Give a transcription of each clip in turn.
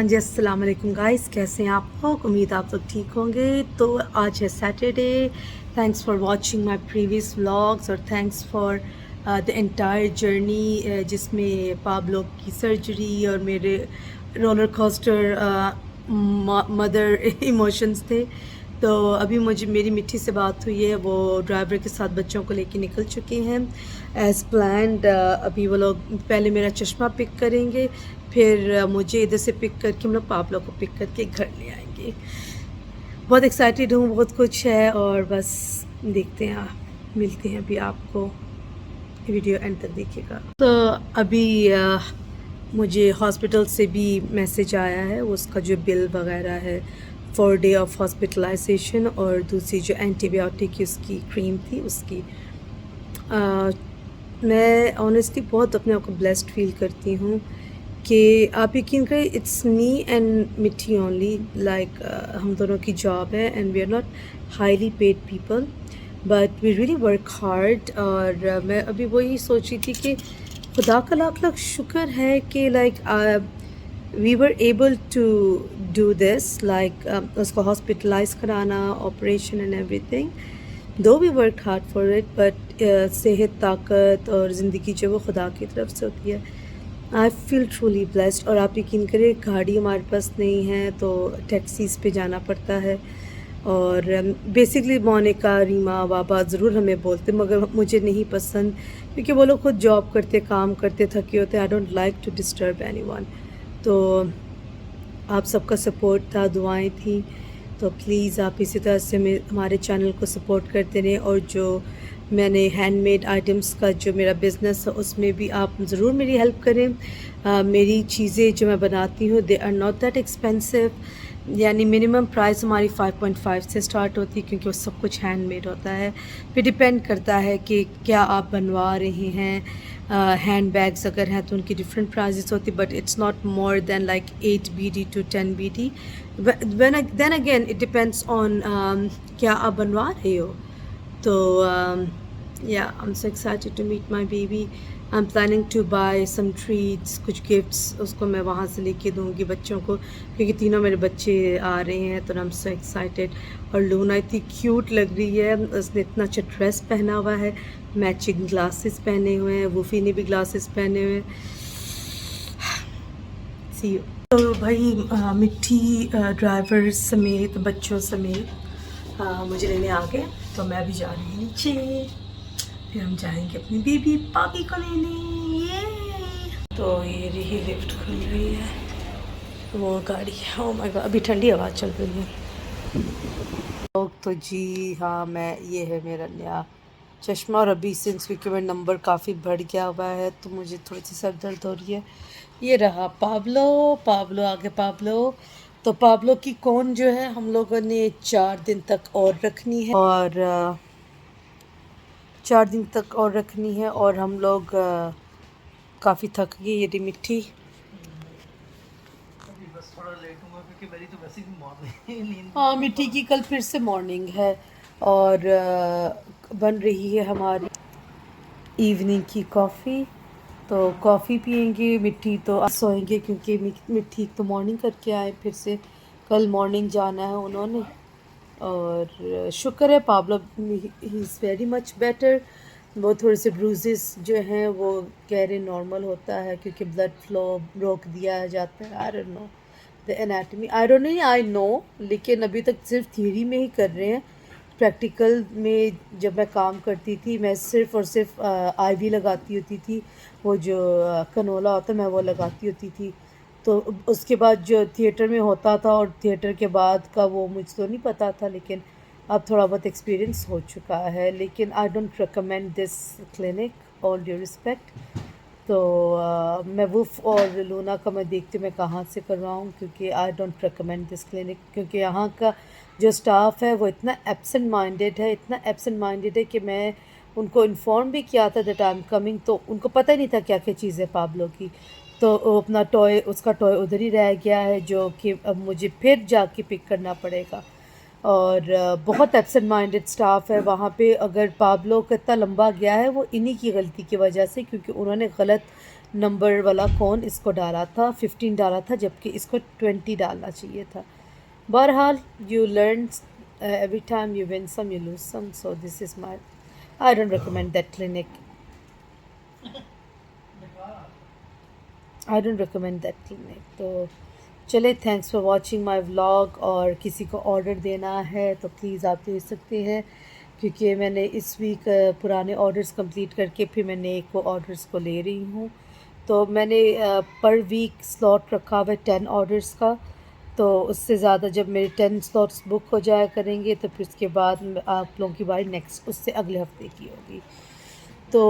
जी, अस्सलाम वालेकुम गाइस, कैसे हैं आप लोग? उम्मीद आप लोग ठीक होंगे। तो आज है Saturday. Thanks for watching my previous vlogs और thanks for the entire journey जिसमें पाब्लो की सर्जरी और मेरे रोलर कोस्टर मदर इमोशंस थे। तो अभी मुझे मेरी मिट्टी से बात हुई है, वो ड्राइवर के साथ बच्चों को लेके निकल चुके हैं एज़ प्लान्ड। अभी वो लोग पहले मेरा चश्मा पिक करेंगे, फिर मुझे इधर से पिक करके हम लोग पाब्लो को पिक करके घर ले आएंगे। बहुत एक्साइटेड हूँ, बहुत कुछ है और बस देखते हैं, मिलते हैं अभी आपको। वीडियो एंड तक देखिएगा। तो अभी मुझे हॉस्पिटल से भी मैसेज आया है, उसका जो बिल वगैरह है 4 डे ऑफ हॉस्पिटलाइजेशन और दूसरी जो एंटीबायोटिक की उसकी क्रीम थी उसकी। मैं ऑनेस्टली बहुत अपने आप को ब्लेस्ड फील करती हूँ कि आप यकीन करें, it's me and Mitti only, like हम दोनों की जॉब है and we are not highly paid people but we really work hard. और मैं अभी वही सोच रही थी कि खुदा का लाख लाख शुक्र है कि like we were able to do this, like उसको हॉस्पिटलाइज कराना, operation and everything. Though we work hard for it but सेहत, ताकत और ज़िंदगी जो वो खुदा की तरफ से होती है। I feel truly blessed. और आप यकीन करें, गाड़ी हमारे पास नहीं है तो टैक्सीज़ पे जाना पड़ता है। और बेसिकली मोनिका, रीमा, बाबा ज़रूर हमें बोलते मगर मुझे नहीं पसंद, क्योंकि वो लोग खुद जॉब करते, काम करते, थके होते। I don't like to disturb anyone. तो आप सबका सपोर्ट था, दुआएं थी, तो प्लीज़ आप इसी तरह से हमारे चैनल को सपोर्ट करते रहें। और जो मैंने हैंडमेड आइटम्स का जो मेरा बिज़नेस है उसमें भी आप ज़रूर मेरी हेल्प करें। मेरी चीज़ें जो मैं बनाती हूँ they are not that expensive, यानी मिनिमम प्राइस हमारी 5.5 से स्टार्ट होती है, क्योंकि वो सब कुछ हैंडमेड होता है। फिर डिपेंड करता है कि क्या आप बनवा रहे हैं। हैंड बैग्स अगर हैं तो उनकी डिफरेंट प्राइजेस होती, but it's not more than like 8 BD to 10 BD। Then again it depends on क्या आप बनवा रहे हो। तो yeah, I'm so excited to meet my baby. I'm planning to buy some treats, कुछ गिफ्ट्स उसको मैं वहाँ से लेके दूँगी बच्चों को, क्योंकि तीनों मेरे बच्चे आ रहे हैं। तो I'm so excited। और लूना इतनी क्यूट लग रही है, उसने इतना अच्छा ड्रेस पहना हुआ है, मैचिंग ग्लासेस पहने हुए हैं, वूफी ने भी ग्लासेस पहने हुए हैं। सी यू। तो भाई मिट्टी ड्राइवर समेत, बच्चों समेत मुझे लेने आ गए, तो मैं भी जा रही हूँ नीचे। फिर हम जाएंगे अपनी बेबी पापी को लेने। ये तो ये रही लिफ्ट खुल रही है, वो गाड़ी। ओह माय गॉड, अभी ठंडी हवा चल रही है। तो जी हाँ, मैं ये है मेरा नया चश्मा। और अभी सिंस क्योंकि मेरा नंबर काफ़ी बढ़ गया हुआ है तो मुझे थोड़ी सी सर दर्द हो रही है। ये रहा पाब्लो, पाब्लो आगे पाब्लो। तो पाब्लो की कोन जो है हम लोगों ने 4 दिन तक और रखनी है, और 4 दिन तक और रखनी है। और हम लोग काफ़ी थक गए। ये रही मिट्टी। बस थोड़ा लेट हूँ क्योंकि मेरी तो वैसे भी मॉर्निंग नींद। हाँ, मिट्टी की कल फिर से मॉर्निंग है और बन रही है हमारी इवनिंग की कॉफ़ी। तो कॉफ़ी पियेंगे, मिट्टी तो अब सोएंगे, क्योंकि मिट्टी तो मॉर्निंग करके आए, फिर से कल मॉर्निंग जाना है उन्होंने। और शुक्र है Pablo he is very much better. वो थोड़े से ब्रूजेस जो हैं वो कह रहे नॉर्मल होता है, क्योंकि ब्लड फ्लो रोक दिया जाता है। I don't know the anatomy, I don't know, I know, लेकिन अभी तक सिर्फ थ्योरी में ही कर रहे हैं। प्रैक्टिकल में जब मैं काम करती थी, मैं सिर्फ़ और सिर्फ आईवी लगाती होती थी, वो जो कनोला होता है मैं वो लगाती होती थी। तो उसके बाद जो थिएटर में होता था और थिएटर के बाद का वो मुझे तो नहीं पता था, लेकिन अब थोड़ा बहुत एक्सपीरियंस हो चुका है। लेकिन I don't recommend this clinic, all due respect. तो मैं वुफ और लूना का मैं देखती हूँ मैं कहाँ से करवाऊँ, क्योंकि I don't recommend this clinic. क्योंकि यहाँ का जो स्टाफ है वो इतना एब्सेंट माइंडेड है, इतना एब्सेंट माइंडेड है कि मैं उनको इन्फॉर्म भी किया था दैट आई एम कमिंग, तो उनको पता ही नहीं था क्या क्या चीज़ें पाब्लो की। तो वो अपना टॉय, उसका टॉय उधर ही रह गया है, जो कि अब मुझे फिर जाके पिक करना पड़ेगा। और बहुत एब्सेंट माइंडेड स्टाफ है वहाँ पे। अगर पाब्लो का इतना लंबा गया है वो इन्हीं की गलती की वजह से, क्योंकि उन्होंने गलत नंबर वाला कौन इसको डाला था, 15 डाला था, जबकि इसको 20 डालना चाहिए था। बहरहाल you learn every time you win some you lose some, so this is my, I don't recommend that clinic. I don't recommend that clinic. तो चले, thanks for watching my vlog. और किसी को ऑर्डर देना है तो प्लीज़ आप दे सकते हैं, क्योंकि मैंने इस वीक पुराने ऑर्डर्स कंप्लीट करके फिर मैं नए को ऑर्डर्स को ले रही हूँ। तो मैंने पर वीक स्लॉट रखा हुआ है 10 ऑर्डर्स का। तो उससे ज़्यादा जब मेरे 10 स्लॉट्स बुक हो जाया करेंगे तो फिर उसके बाद आप लोगों की बारी नेक्स्ट उससे अगले हफ्ते की होगी। तो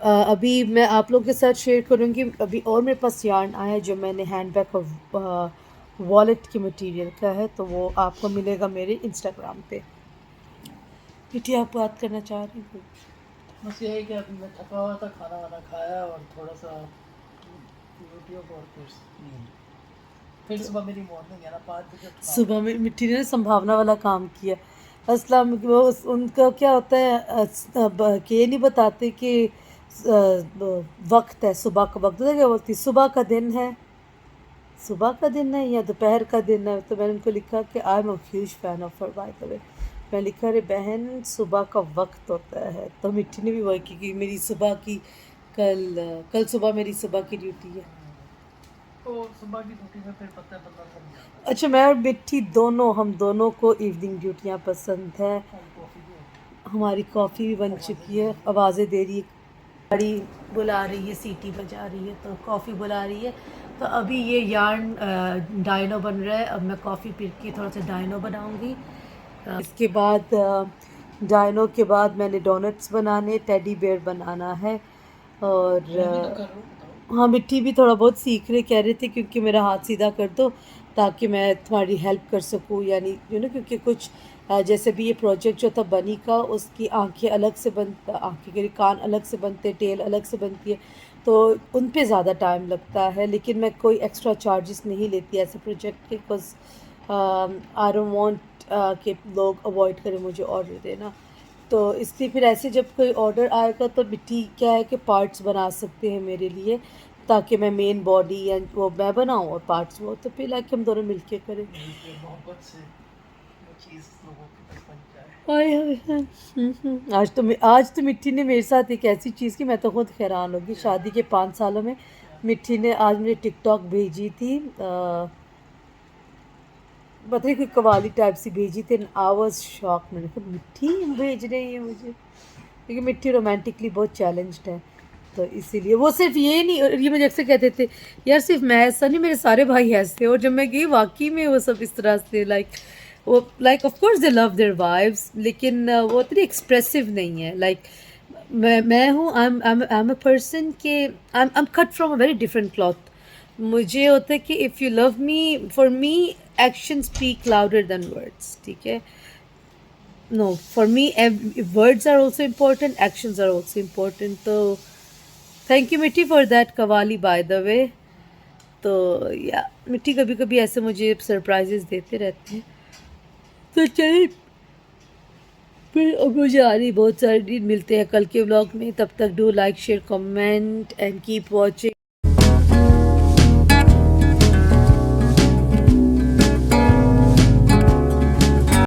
अभी मैं आप लोगों के साथ शेयर करूँगी। अभी और मेरे पास यार्न आया है जो मैंने हैंडबैग और वॉलेट की मटेरियल का है, तो वो आपको मिलेगा मेरे इंस्टाग्राम पे। बेटी आप बात करना चाह रही हो? बस ये है कि अभी मैं थका हुआ था, खाना वाना खाया और थोड़ा सा यूट्यूब और फिर सुबह मेरी मॉर्निंग है ना, 5 बजे उठना सुबह में मिट्टी ने संभावना वाला काम किया। असलम वो उनका क्या होता है कि ये नहीं बताते कि वक्त है, सुबह का वक्त होता है, क्या बोलती सुबह का दिन है, सुबह का दिन है या दोपहर का दिन है। तो मैंने उनको लिखा कि I am a huge fan of her, bye the वे। मैं लिखा अरे बहन सुबह का वक्त होता है। तो मिट्टी ने भी वही की कि मेरी सुबह की कल सुबह मेरी सुबह की ड्यूटी है। तो सुबह की ड्यूटी में फिर पता है बंदा थक जाता है। अच्छा, मैं और मिट्टी दोनों, हम दोनों को इवनिंग ड्यूटियाँ पसंद है। और कॉफ़ी भी होती हमारी कॉफ़ी भी बन चुकी है, आवाज़ें दे रही है, गाड़ी बुला रही है, सीटी बजा रही है, तो कॉफ़ी बुला रही है। तो अभी ये यार्न डाइनो बन रहा है। अब मैं कॉफ़ी पी के थोड़ा सा डाइनो बनाऊंगी। इसके बाद डाइनो के बाद मैंने डोनट्स बनाने, टेडी बेयर बनाना है। और मैं भी तो कर रहा हूँ, बताओ। हाँ, मिट्टी भी थोड़ा बहुत सीख रहे, कह रहे थे क्योंकि मेरा हाथ सीधा कर दो ताकि मैं तुम्हारी हेल्प कर सकूँ, यानी क्योंकि कुछ जैसे भी ये प्रोजेक्ट जो था बनी का, उसकी आंखें अलग से आंखें के कान अलग से बनते, टेल अलग से बनती है, तो उन पे ज़्यादा टाइम लगता है। लेकिन मैं कोई एक्स्ट्रा चार्जेस नहीं लेती ऐसे प्रोजेक्ट के, बिकॉज आई डोंट वांट कि लोग अवॉइड करें मुझे ऑर्डर देना। तो इसलिए फिर ऐसे जब कोई ऑर्डर आएगा तो मिट्टी क्या है कि पार्ट्स बना सकते हैं मेरे लिए, ताकि मैं मेन बॉडी या वो मैं बनाऊँ और पार्ट्स वो, तो फिर लाइक हम दोनों मिलके करें। मोहब्बत से वो चीज़ लोगों के पास बन जाए। हाय हाय हाय। आज तो मिट्टी ने मेरे साथ एक ऐसी चीज़ की, मैं तो खुद हैरान होगी। शादी के 5 सालों में मिट्टी ने आज मुझे टिकटॉक भेजी थी, पता नहीं कोई कवाली टाइप सी भेजी थी। आई वाज शॉक, मैंने कहा मिट्टी भेज रही है मुझे, क्योंकि मिट्टी रोमांटिकली बहुत चैलेंज्ड है। तो इसीलिए वो सिर्फ ये नहीं, और ये मुझे अक्सर कहते थे यार सिर्फ मैं ऐसा नहीं, मेरे सारे भाई ऐसे। और जब मैं गई वाकई में वो सब इस तरह से वो like of course they love their wifes, लेकिन वो इतनी एक्सप्रेसिव नहीं है। लाइक मैं हूँ, आई एम अ पर्सन के I am cut from a very different cloth. मुझे होता है कि if you love me, for me action speak louder than words, ठीक है। No, for me words are also important, actions are also important. तो thank you Mitti for that qawwali, by the way. तो yeah मिट्टी कभी कभी ऐसे मुझे सरप्राइजेस देते रहते हैं। तो चलिए फिर अब मुझे आ रही बहुत सारी, मिलते हैं कल के व्लॉग में। तब तक do like share comment and keep watching.